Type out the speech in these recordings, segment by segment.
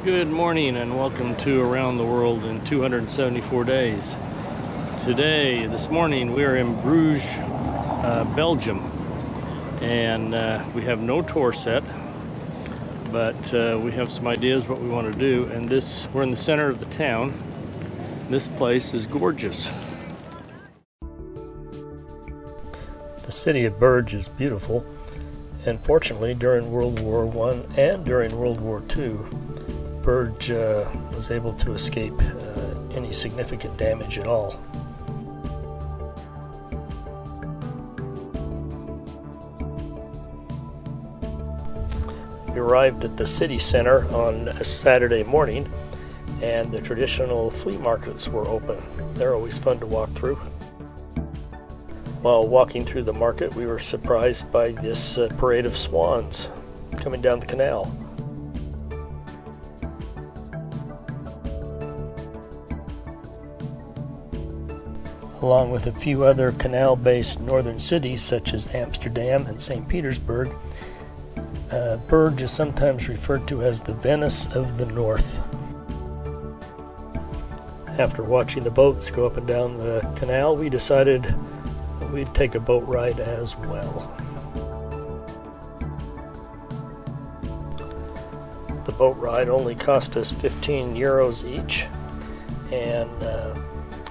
Good morning and welcome to Around the World in 274 Days. This morning, we are in Bruges, Belgium, and we have no tour set, but we have some ideas what we want to do. And we're in the center of the town. This place is gorgeous. The city of Burges is beautiful, and fortunately during World War I and during World War II, Burges was able to escape any significant damage at all. We arrived at the city center on a Saturday morning, and the traditional flea markets were open. They're always fun to walk through. While walking through the market, we were surprised by this parade of swans coming down the canal. Along with a few other canal-based northern cities such as Amsterdam and St. Petersburg, Burges is sometimes referred to as the Venice of the North. After watching the boats go up and down the canal, we decided we'd take a boat ride as well. The boat ride only cost us 15 euros each, and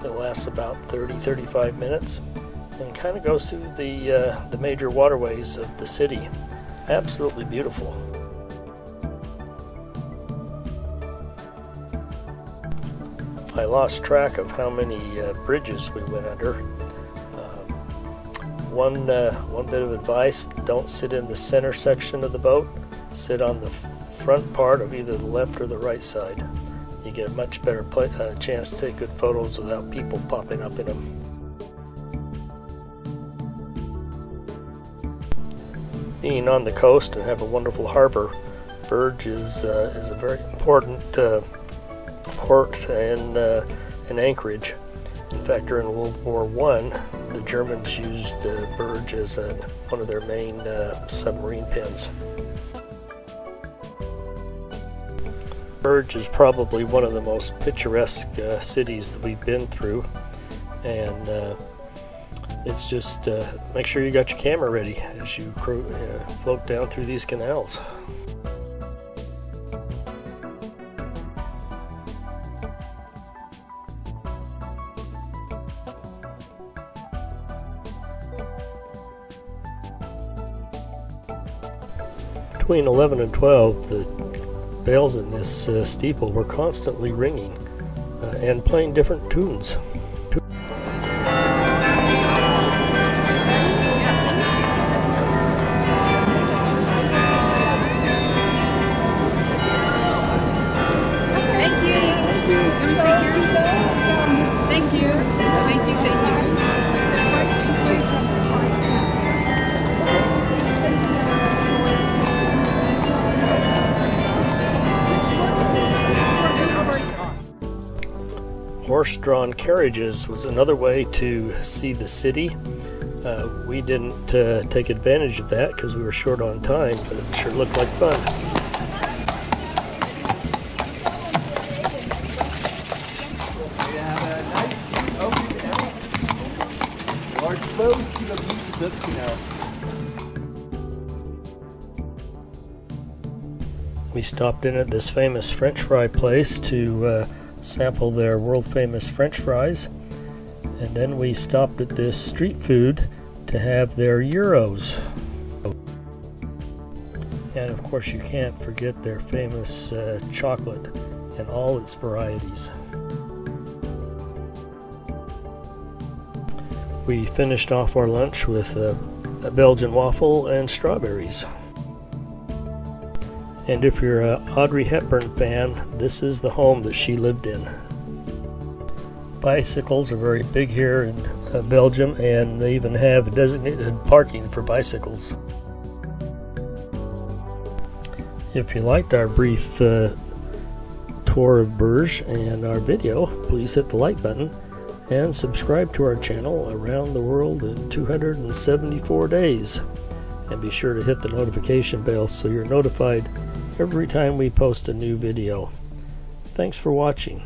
it lasts about 30-35 minutes and kind of goes through the major waterways of the city. Absolutely beautiful. I lost track of how many bridges we went under. One bit of advice: don't sit in the center section of the boat. Sit on the front part of either the left or the right side. You get a much better chance to take good photos without people popping up in them. Being on the coast and have a wonderful harbor, Burges is a very important port and anchorage. In fact, during World War I, the Germans used Burges as one of their main submarine pens. Burges is probably one of the most picturesque cities that we've been through, and it's just make sure you got your camera ready as you float down through these canals. Between 11 and 12, the bells in this steeple were constantly ringing and playing different tunes. Horse-drawn carriages was another way to see the city. We didn't take advantage of that because we were short on time, but it sure looked like fun. We stopped in at this famous French fry place to sample their world-famous French fries, and then we stopped at this street food to have their gyros. And of course you can't forget their famous chocolate in all its varieties. We finished off our lunch with a Belgian waffle and strawberries. And if you're an Audrey Hepburn fan, this is the home that she lived in. Bicycles are very big here in Belgium, and they even have designated parking for bicycles. If you liked our brief tour of Burges and our video, please hit the like button and subscribe to our channel Around the World in 274 Days. And be sure to hit the notification bell so you're notified every time we post a new video. Thanks for watching.